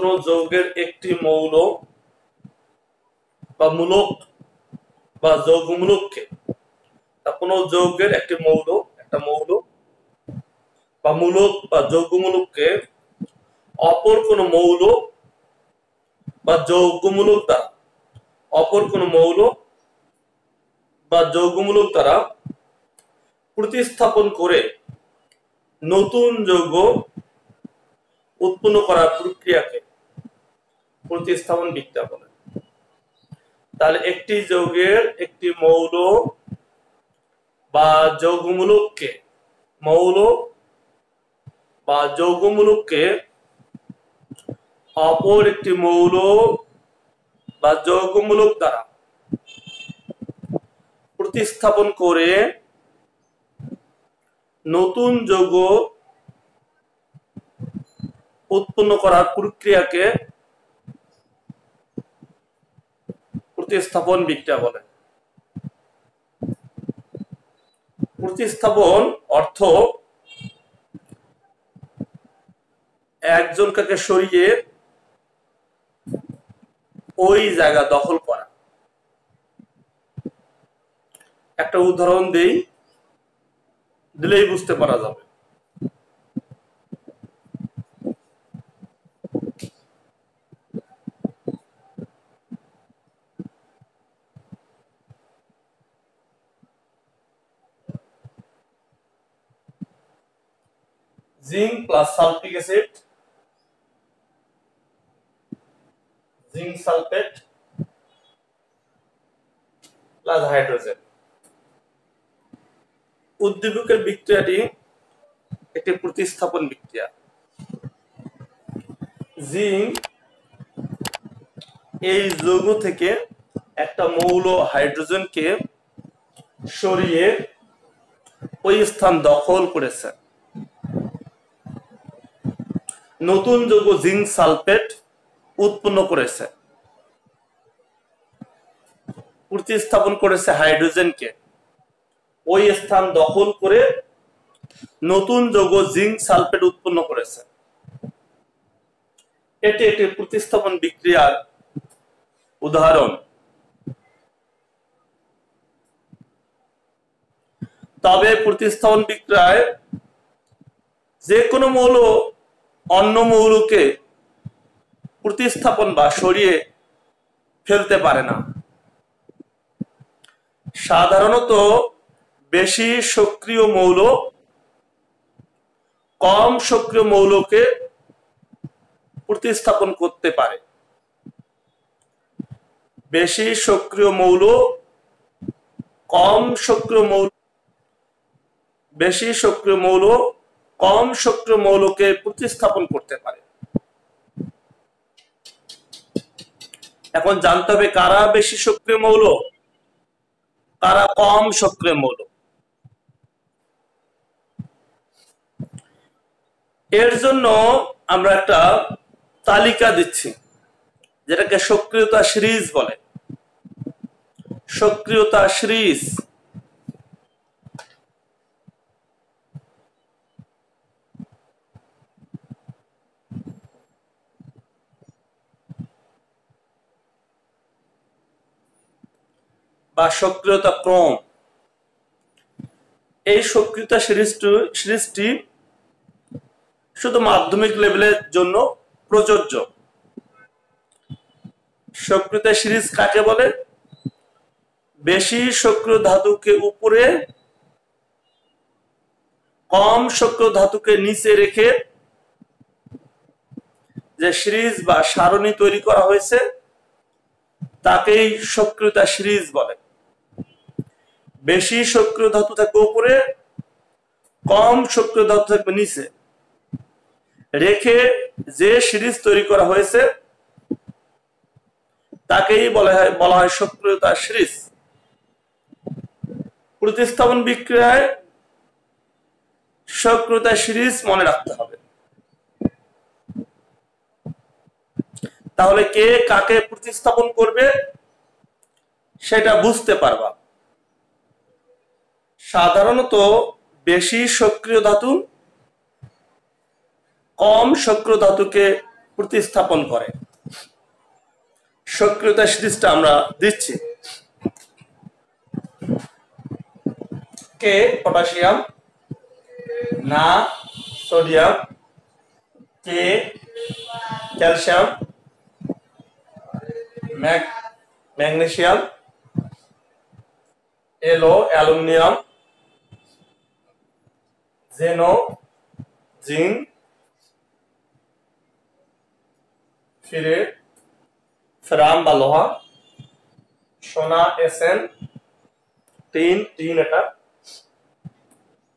কোনো যৌগের একটি মৌল বা মূলক বা যৌগমূলককে কোনো যৌগের একটা মৌল বা মূলক বা যৌগমূলককে অপর কোনো মৌল বা যৌগমূলক দ্বারা প্রতিস্থাপন করে নতুন যৌগ উৎপন্ন করার প্রক্রিয়াকে প্রতিস্থাপন বিক্রিয়া বলে। তাহলে একটি যৌগের একটি মৌল বা যৌগমূলককে অপর একটি মৌল বা যৌগমূলক দ্বারা প্রতিস্থাপন করে নতুন যৌগ উৎপন্ন করার প্রক্রিয়াকে প্রতিস্থাপন বিক্রিয়া বলে। প্রতিস্থাপন অর্থ একজন কাকে সরিয়ে ওই জায়গা দখল করা। একটা উদাহরণ দিলেই বুঝতে পারা যাবে। Zinc plus সালফিক acid, zinc sulphate plus hydrogen. উদ্দীপকের বিক্রিয়াটি একটি প্রতিস্থাপন বিক্রিয়া। জিঙ্ক এই যৌগ থেকে একটা মৌল হাইড্রোজেনকে সরিয়ে ওই স্থান দখল করেছে। নতুন যৌগ জিঙ্ক সালফেট উৎপন্ন করেছে, প্রতিস্থাপন করেছে হাইড্রোজেনকে, ওই স্থান দখল করে নতুন যৌগ জিঙ্ক সালফেট উৎপন্ন করেছে। এটি একটি প্রতিস্থাপন বিক্রিয়ার উদাহরণ। তবে প্রতিস্থাপন বিক্রিয়ায় যে কোনো মৌল অন্য মৌলকে প্রতিস্থাপন বা সরিয়ে ফেলতে পারে না। সাধারণত বেশি সক্রিয় মৌল কম সক্রিয় মৌলকে প্রতিস্থাপন করতে পারে। বেশি সক্রিয় মৌল কম সক্রিয় মৌলকে প্রতিস্থাপন করতে পারে। এখন জানতে হবে কারা বেশি সক্রিয় মৌল, কারা কম সক্রিয় মৌল। এর জন্য আমরা একটা তালিকা দিচ্ছি, যেটাকে সক্রিয়তা সিরিজ বলে। সক্রিয়তা সিরিজ। বা সক্রিয়তা ক্রম। এই সক্রিয়তা সিরিজটি শুধু মাধ্যমিক লেভেলের জন্য প্রযোজ্য। সক্রিয়তা সিরিজ কাকে বলে? বেশি সক্রিয় ধাতুকে উপরে, কম সক্রিয় ধাতুকে নিচে রেখে যে সিরিজ বা সারণী তৈরি করা হয়েছে তাকেই সক্রিয়তা সিরিজ বলে। বেশি সক্রিয় ধাতু থাকবে উপরে, কম সক্রিয় ধাতু থাকবে নিচে রেখে যে সিরিজ তৈরি করা হয়েছে তাকেই বলা হয় সক্রিয়তা সিরিজ। প্রতিস্থাপন বিক্রিয়ায় সক্রিয়তা সিরিজ মনে রাখতে হবে। তাহলে কে কাকে প্রতিস্থাপন করবে সেটা বুঝতে পারবা। সাধারণত বেশি সক্রিয় ধাতু কম সক্রিয় ধাতুকে প্রতিস্থাপন করে। সক্রিয়তা সিরিজটা আমরা দিচ্ছি। কে পটাশিয়াম, না সোডিয়াম, কে ক্যালসিয়াম, ম্যাগনেসিয়াম, এলো অ্যালুমিনিয়াম, জেনো জিঙ্ক, ফিরে ফেরাম বা লোহা, সোনা এসএন, টিন এটা,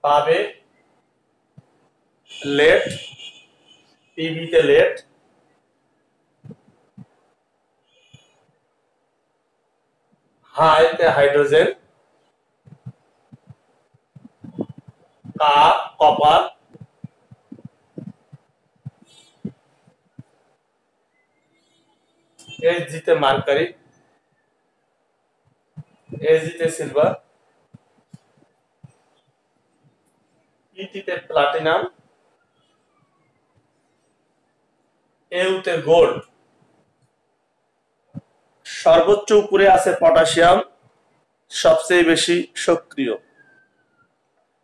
পাবে লেড, পিবিতে লেড, হাইতে হাইড্রোজেন, কা কপার, এসজিতে মার্কারি, এসজিতে সিলভার, ইটিতে প্লাটিনাম, এউতে গোল্ড। সর্বোচ্চ উপরে আছে পটাশিয়াম, সবচেয়ে বেশি সক্রিয়,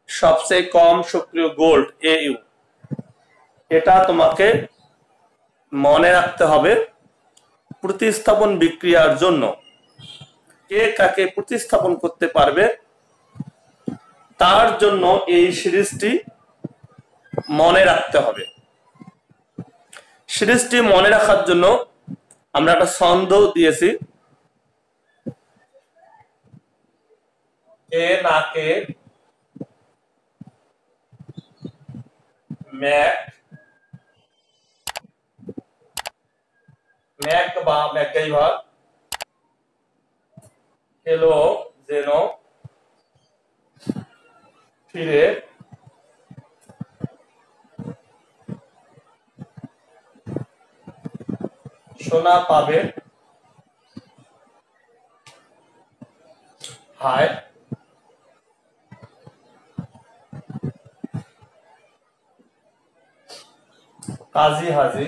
সবচেয়ে কম সক্রিয় গোল্ড এউ। এটা তোমাকে মনে রাখতে হবে প্রতিস্থাপন বিক্রিয়ার জন্য। কে কাকে প্রতিস্থাপন করতে পারবে তার জন্য এই সিরিজটি মনে রাখতে হবে। সিরিজটি মনে রাখার জন্য আমরা একটা ছন্দ দিয়েছি। কে না কে ম্যাক বা ম্যাকগাইভার, এলো জেনো, ফিরে সোনা পাবে, হায় কাজী হাজি,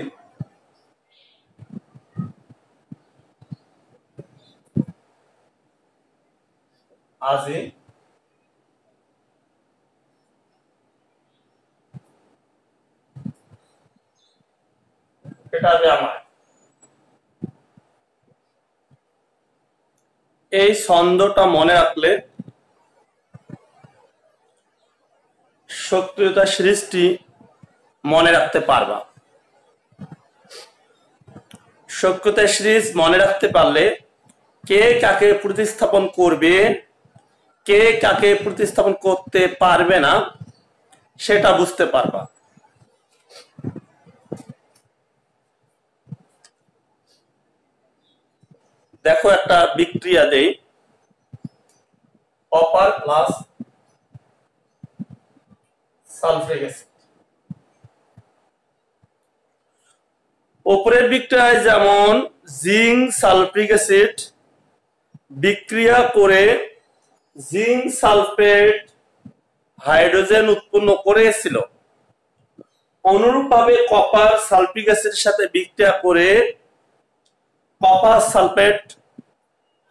আজি, এটা হবে আমার। এই ছন্দটা মনে রাখলে সক্রিয়তা সিরিজটি মনে রাখতে পারবা। সক্রিয়তা সিরিজ মনে রাখতে পারলে কে কাকে প্রতিস্থাপন করবে, কে কাকে প্রতিস্থাপন করতে পারবে না সেটা বুঝতে পারবা। দেখো একটা বিক্রিয়া দেই, কপার প্লাস সালফিক অ্যাসিড। উপরের বিক্রিয়ায় যেমন জিঙ্ক সালফিক অ্যাসিড বিক্রিয়া করে জিঙ্ক সালফেট হাইড্রোজেন উৎপন্ন করেছিল, অনুরূপভাবে কপার সালফিক অ্যাসিডের সাথে বিক্রিয়া করে কপার সালফেট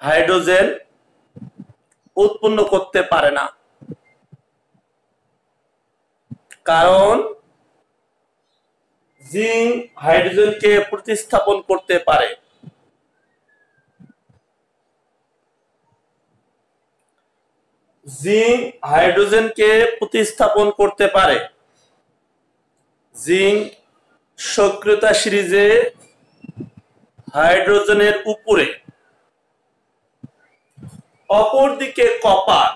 হাইড্রোজেন উৎপন্ন করতে পারে না, কারণ জিঙ্ক হাইড্রোজেনকে প্রতিস্থাপন করতে পারে। জিঙ্ক হাইড্রোজেনকে প্রতিস্থাপন করতে পারে। জিঙ্ক সক্রিয়তা সিরিজে হাইড্রোজেনের উপরে, অপরদিকে কপার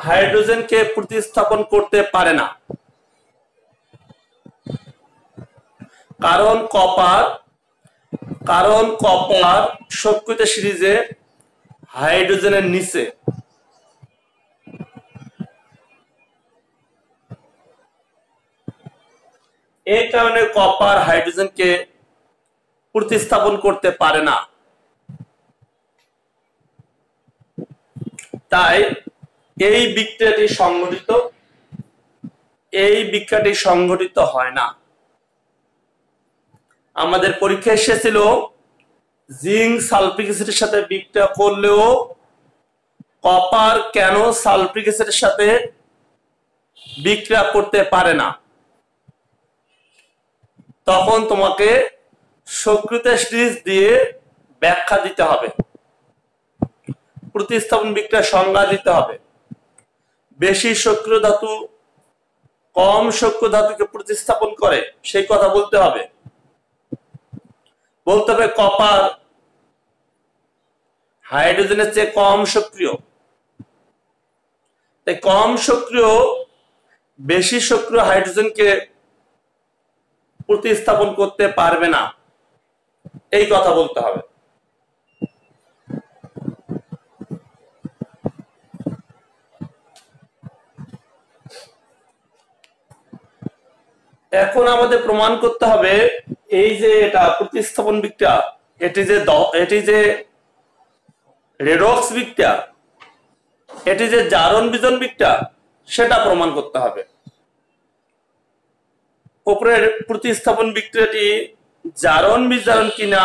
হাইড্রোজেনকে প্রতিস্থাপন করতে পারে না, কারণ কপার সক্রিয়তা সিরিজে হাইড্রোজেনের নিচে। এই কারণে কপার হাইড্রোজেনকে প্রতিস্থাপন করতে পারে না। তাই এই বিক্রিয়াটি সংঘটিত হয় না। আমাদের পরীক্ষা এসেছিল জিঙ্ক সালফিক অ্যাসিডের সাথে বিক্রিয়া করলেও কপার কেন সালফিক অ্যাসিডের সাথে বিক্রিয়া করতে পারে না। তখন তোমাকে সক্রিয়তা সিরিজ দিয়ে ব্যাখ্যা দিতে হবে, প্রতিস্থাপন বিক্রিয়ার সংজ্ঞা দিতে হবে। বেশি সক্রিয় ধাতু কম সক্রিয় ধাতুকে প্রতিস্থাপন করে সেই কথা বলতে হবে। বলতে হবে কপার হাইড্রোজেনের চেয়ে কম সক্রিয়, তাই কম সক্রিয় বেশি সক্রিয় হাইড্রোজেনকে প্রতিস্থাপন করতে পারবে না, এই কথা বলতে হবে। এখন আমাদের প্রমাণ করতে হবে এই যে এটা প্রতিস্থাপন বিক্রিয়া, এটি যে রেডক্স বিক্রিয়া, এটি যে জারণ বিজন বিক্রিয়া, সেটা প্রমাণ করতে হবে। উপরের প্রতিস্থাপন বিক্রিয়াটি জারণ বিজারণ কিনা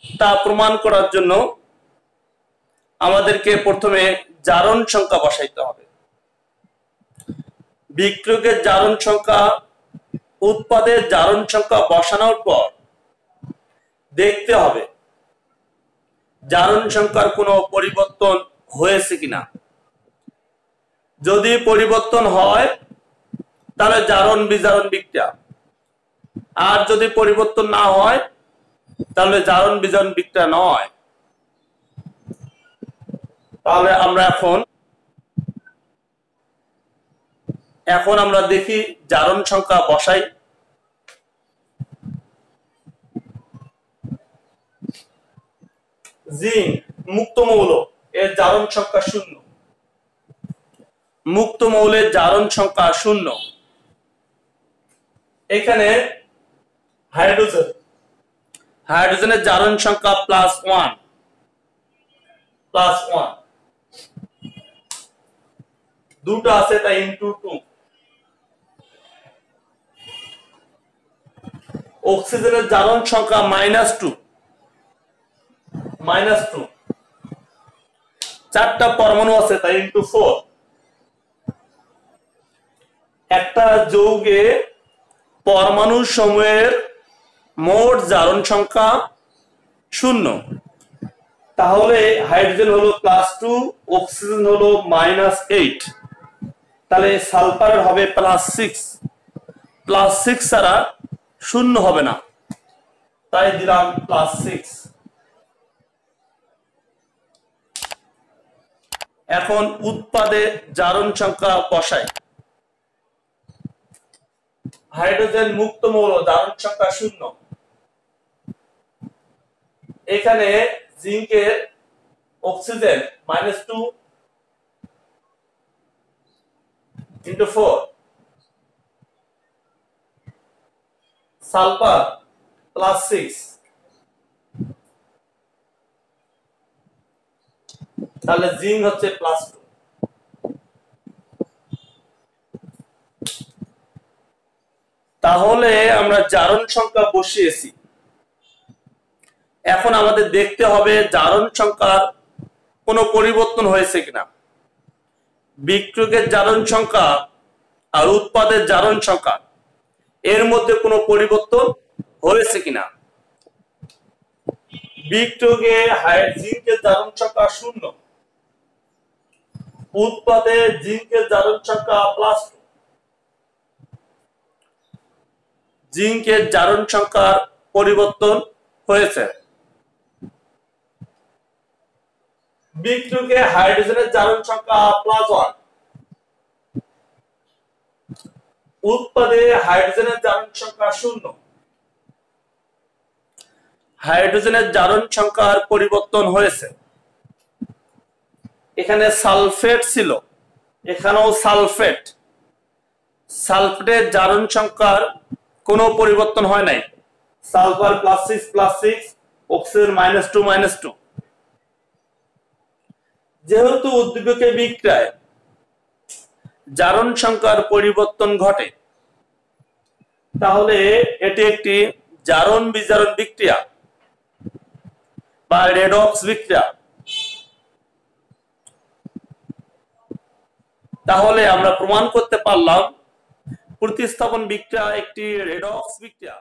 তা প্রমাণ করার জন্য আমাদেরকে প্রথমে জারণ সংখ্যা বসাইতে হবে। বিক্রিয়কের জারণ সংখ্যা উৎপাদের জারণ সংখ্যা বসানোর পর দেখতে হবে জারণ সংখ্যার কোনো পরিবর্তন হয়েছে কিনা। যদি পরিবর্তন হয় তাহলে জারণ বিজারণ বিক্রিয়া, আর যদি পরিবর্তন না হয় তাহলে জারণ বিজারণ বিক্রিয়া নয়। তাহলে আমরা এখন আমরা দেখি জারণ সংখ্যা বসাই। জিঙ্ক মুক্ত মৌল, এর জারণ সংখ্যা 0, মুক্ত মৌলের জারণ সংখ্যা 0। এখানে হাইড্রোজেনের জারণ সংখ্যা +1, দুটো আছে তাই *2। অক্সিজেনের জারণ সংখ্যা -2, চারটা পরমাণু আছে তাই *4। একটা যৌগে পরমাণু সমূহের মোট জারণ সংখ্যা 0, তাহলে হাইড্রোজেন হলো +2, অক্সিজেন হলো -8, তাহলে সালফারের হবে +6, +6 ছাড়া 0 হবে না, তাই দিলাম +6। এখন উৎপাদে জারণ সংখ্যা বসাই। হাইড্রোজেন মুক্ত মৌল, জারণ সংখ্যা 0। এখানে জিঙ্কের অক্সিজেন -2 × 4, সালফার +6, তাহলে জিঙ্ক হচ্ছে +2। তাহলে আমরা জারণ সংখ্যা বসিয়েছি। এখন আমাদের দেখতে হবে জারণ সংখ্যার কোনো পরিবর্তন হয়েছে কিনা। বিক্রিয়কের জারণ সংখ্যা আর উৎপাদের জারণ সংখ্যা এর মধ্যে কোনো পরিবর্তন হয়েছে কিনা। বিক্রিয়কে জিঙ্কের জারণ সংখ্যা 0, উৎপাদে জিঙ্কের জারণ সংখ্যা +2। জিঙ্কের জারণ সংখ্যার পরিবর্তন হয়েছে। বিক্রিয়কে হাইড্রোজেনের জারণ সংখ্যা +1, উৎপাদে হাইড্রোজেনের জারণ সংখ্যা 0, হাইড্রোজেনের জারণ সংখ্যার পরিবর্তন হয়েছে। এখানে সালফেট ছিল, এখানেও সালফেটের জারণ সংখ্যার কোনো পরিবর্তন হয় নাই। Sulphur +6, oxygen -2। যেহেতু উদ্দীপকের বিক্রিয়ায় জারণ সংখ্যার পরিবর্তন ঘটে, তাহলে এটি একটি জারণ বিজারণ বিক্রিয়া বা রেডক্স বিক্রিয়া, তাহলে আমরা প্রমাণ করতে পারলাম প্রতিস্থাপন বিক্রিয়া একটি রেডক্স বিক্রিয়া।